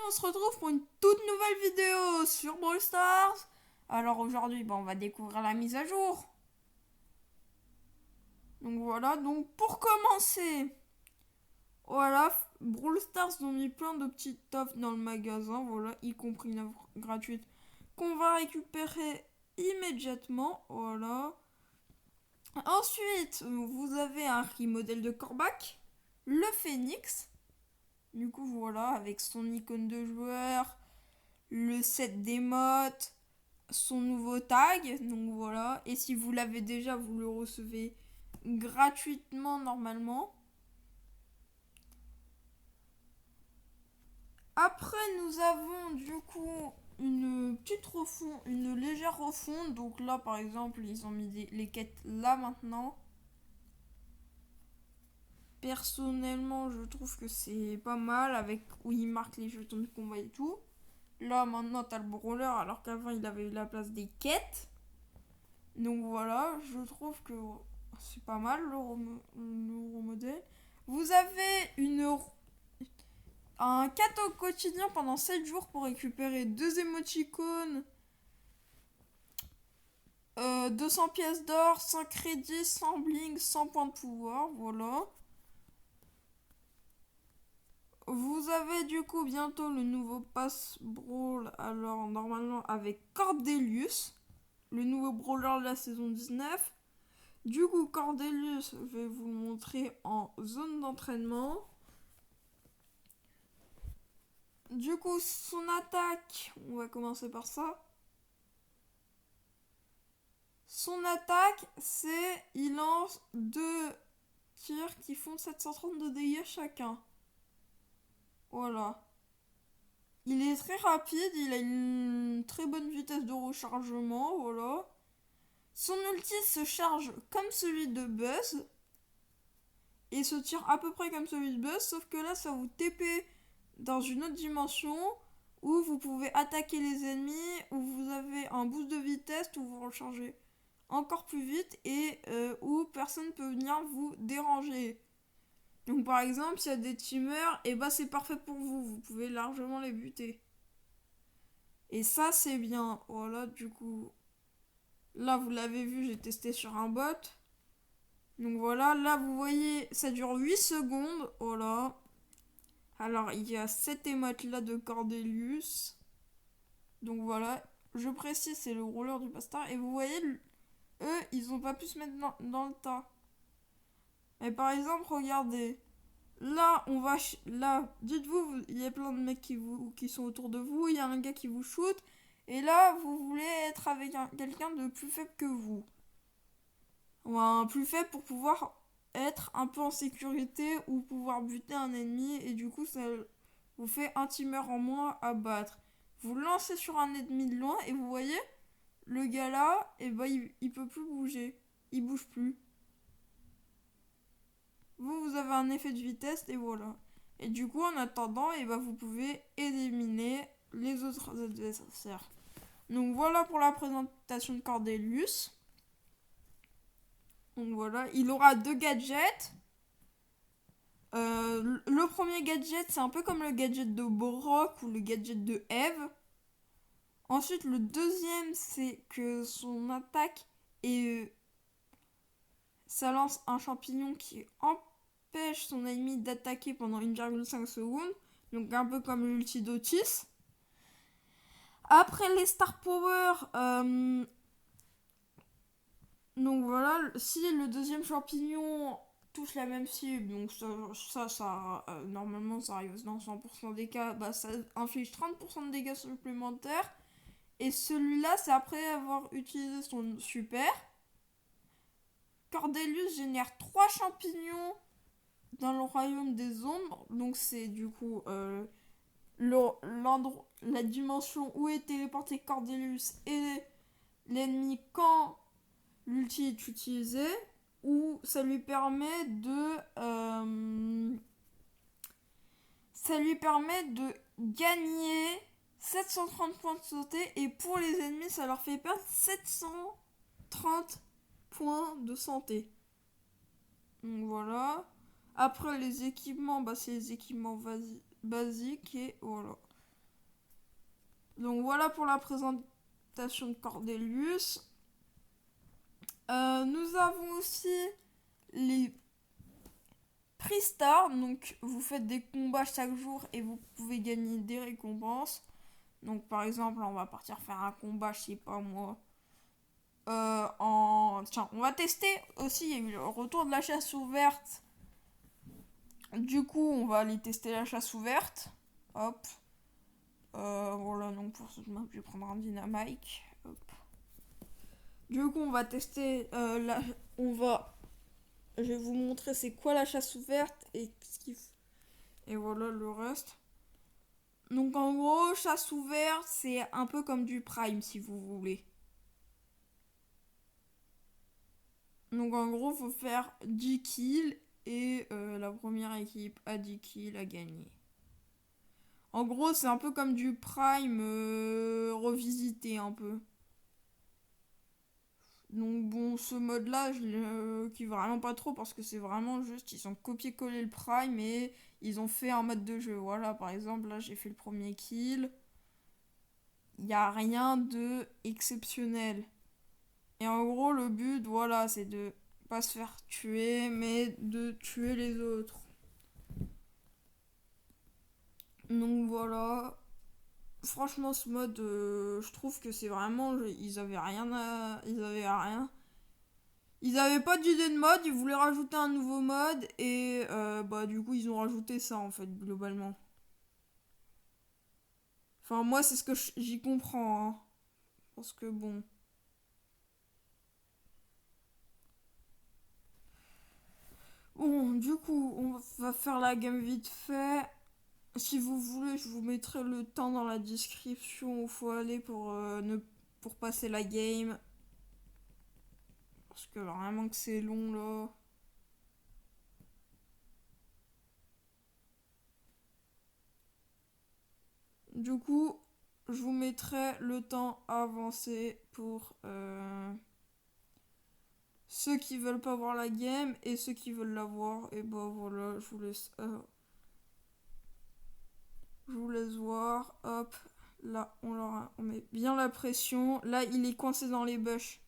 on se retrouve pour une toute nouvelle vidéo sur Brawl Stars. Alors aujourd'hui, on va découvrir la mise à jour. Donc voilà, donc pour commencer, voilà, Brawl Stars ont mis plein de petites offres dans le magasin, voilà, y compris une offre gratuite qu'on va récupérer immédiatement, voilà. Ensuite, vous avez un remodèle de Corbac, le Phoenix. Du coup, voilà, avec son icône de joueur, le set d'émotes, son nouveau tag. Donc voilà. Et si vous l'avez déjà, vous le recevez gratuitement normalement. Après, nous avons du coup une petite refonte, une légère refonte. Donc là, par exemple, ils ont mis les quêtes là maintenant. Personnellement, je trouve que c'est pas mal avec où ils marquent les jetons de combat et tout. Là, maintenant, t'as le brawler alors qu'avant, il avait eu la place des quêtes. Donc voilà, je trouve que c'est pas mal le remodèle. Vous avez un cadeau quotidien pendant 7 jours pour récupérer 2 émoticônes, 200 pièces d'or, 100 crédits, 100 bling, 100 points de pouvoir. Voilà. Vous avez du coup bientôt le nouveau pass brawl. Alors normalement avec Cordelius, le nouveau brawler de la saison 19. Du coup, Cordelius, je vais vous le montrer en zone d'entraînement. Du coup, son attaque, on va commencer par ça. Son attaque, c'est il lance 2 tirs qui font 730 de dégâts chacun. Voilà. Il est très rapide, il a une très bonne vitesse de rechargement, voilà. Son ulti se charge comme celui de Buzz et se tire à peu près comme celui de Buzz, sauf que là ça vous TP dans une autre dimension où vous pouvez attaquer les ennemis, où vous avez un boost de vitesse, où vous rechargez encore plus vite et où personne ne peut venir vous déranger. Donc par exemple, s'il y a des teamers, et c'est parfait pour vous, vous pouvez largement les buter. Et ça c'est bien. Voilà, du coup, là vous l'avez vu, j'ai testé sur un bot. Donc voilà, là vous voyez, ça dure 8 secondes. Voilà. Alors il y a cette émote là de Cordelius. Donc voilà, je précise, c'est le roller du pasteur. Et vous voyez, eux, ils ont pas pu se mettre dans le tas. Mais par exemple, regardez. Là, là, dites-vous, il y a plein de mecs qui sont autour de vous. Il y a un gars qui vous shoot. Et là, vous voulez être avec quelqu'un de plus faible que vous. Ou un plus faible pour pouvoir être un peu en sécurité ou pouvoir buter un ennemi. Et du coup, ça vous fait un teamer en moins à battre. Vous lancez sur un ennemi de loin et vous voyez, le gars là, il peut plus bouger. Il bouge plus. Vous avez un effet de vitesse et voilà. Et du coup, en attendant, vous pouvez éliminer les autres adversaires. Donc voilà pour la présentation de Cordelius. Donc voilà, il aura 2 gadgets. Le premier gadget, c'est un peu comme le gadget de Brock ou le gadget de Eve. Ensuite, le deuxième, c'est que son attaque et ça lance un champignon qui empêche son ennemi d'attaquer pendant 1,5 secondes. Donc un peu comme l'ulti d'Otis. Après les Star Power, donc voilà, si le deuxième champignon touche la même cible, donc normalement ça arrive dans 100% des cas, ça inflige 30% de dégâts supplémentaires. Et celui-là, c'est après avoir utilisé son super. Cordelius génère 3 champignons dans le royaume des ombres. Donc c'est du coup la dimension où est téléporté Cordelius et l'ennemi quand l'ulti est utilisé. Où ça lui permet de gagner 730 points de sauté. Et pour les ennemis, ça leur fait perdre 730 points de santé. Donc voilà. Après les équipements, c'est les équipements basiques et voilà. Donc voilà pour la présentation de Cordelius. Nous avons aussi les prix stars. Donc vous faites des combats chaque jour et vous pouvez gagner des récompenses. Donc par exemple, on va partir faire un combat, je sais pas moi. Tiens, on va tester aussi, il y a eu le retour de la chasse ouverte. Du coup, on va aller tester la chasse ouverte. Hop. Voilà, donc pour cette map, je vais prendre un dynamite. Hop. Du coup, on va tester je vais vous montrer c'est quoi la chasse ouverte et ce qu'il faut. Et voilà le reste. Donc en gros, chasse ouverte, c'est un peu comme du prime si vous voulez. Donc en gros, faut faire 10 kills et la première équipe à 10 kills a gagné. En gros, c'est un peu comme du prime revisité un peu. Donc bon, ce mode-là, je le kiffe vraiment pas trop parce que c'est vraiment juste, ils ont copié-collé le prime et ils ont fait un mode de jeu. Voilà, par exemple, là j'ai fait le premier kill. Il n'y a rien de exceptionnel. Et en gros, le but, voilà, c'est de pas se faire tuer, mais de tuer les autres. Donc voilà. Franchement, ce mode, je trouve que c'est vraiment. Ils avaient rien à. Ils avaient rien. Ils avaient pas d'idée de mode, ils voulaient rajouter un nouveau mode et bah du coup ils ont rajouté ça en fait globalement. Enfin moi c'est ce que j'y comprends hein. Parce que bon. Bon du coup on va faire la game vite fait. Si vous voulez je vous mettrai le temps dans la description où il faut aller pour passer la game. Parce que vraiment que c'est long là. Du coup, je vous mettrai le temps avancé pour ceux qui veulent pas voir la game et ceux qui veulent la voir. Et bah voilà, je vous laisse voir. Hop, là on met bien la pression. Là, il est coincé dans les bush.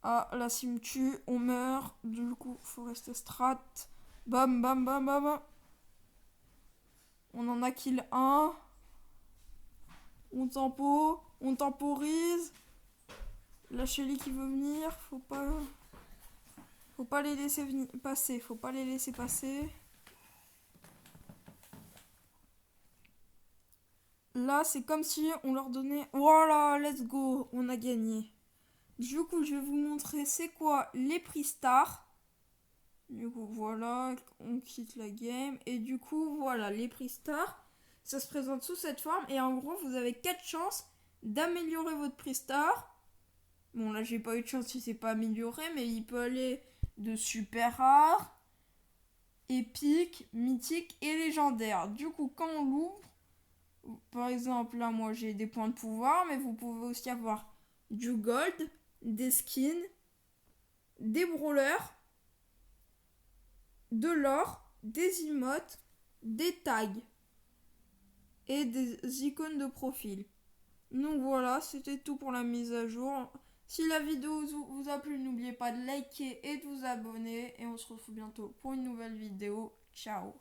Ah, là, s'il me tue, on meurt. Du coup, faut rester strat. Bam, bam, bam, bam, bam. On en a kill un. On temporise. La Shelly qui veut venir, faut pas les laisser passer, faut pas les laisser passer. Là, c'est comme si on leur donnait voilà, let's go, on a gagné. Du coup, je vais vous montrer c'est quoi les prix stars. Du coup, voilà, on quitte la game et du coup, voilà, les prix stars, ça se présente sous cette forme et en gros, vous avez 4 chances d'améliorer votre prix star. Bon, là, j'ai pas eu de chance si c'est pas amélioré, mais il peut aller de super rare, épique, mythique et légendaire. Du coup, quand on l'ouvre, par exemple, là, moi, j'ai des points de pouvoir, mais vous pouvez aussi avoir du gold, des skins, des brawlers, de l'or, des emotes, des tags et des icônes de profil. Donc voilà, c'était tout pour la mise à jour. Si la vidéo vous a plu, n'oubliez pas de liker et de vous abonner. Et on se retrouve bientôt pour une nouvelle vidéo. Ciao!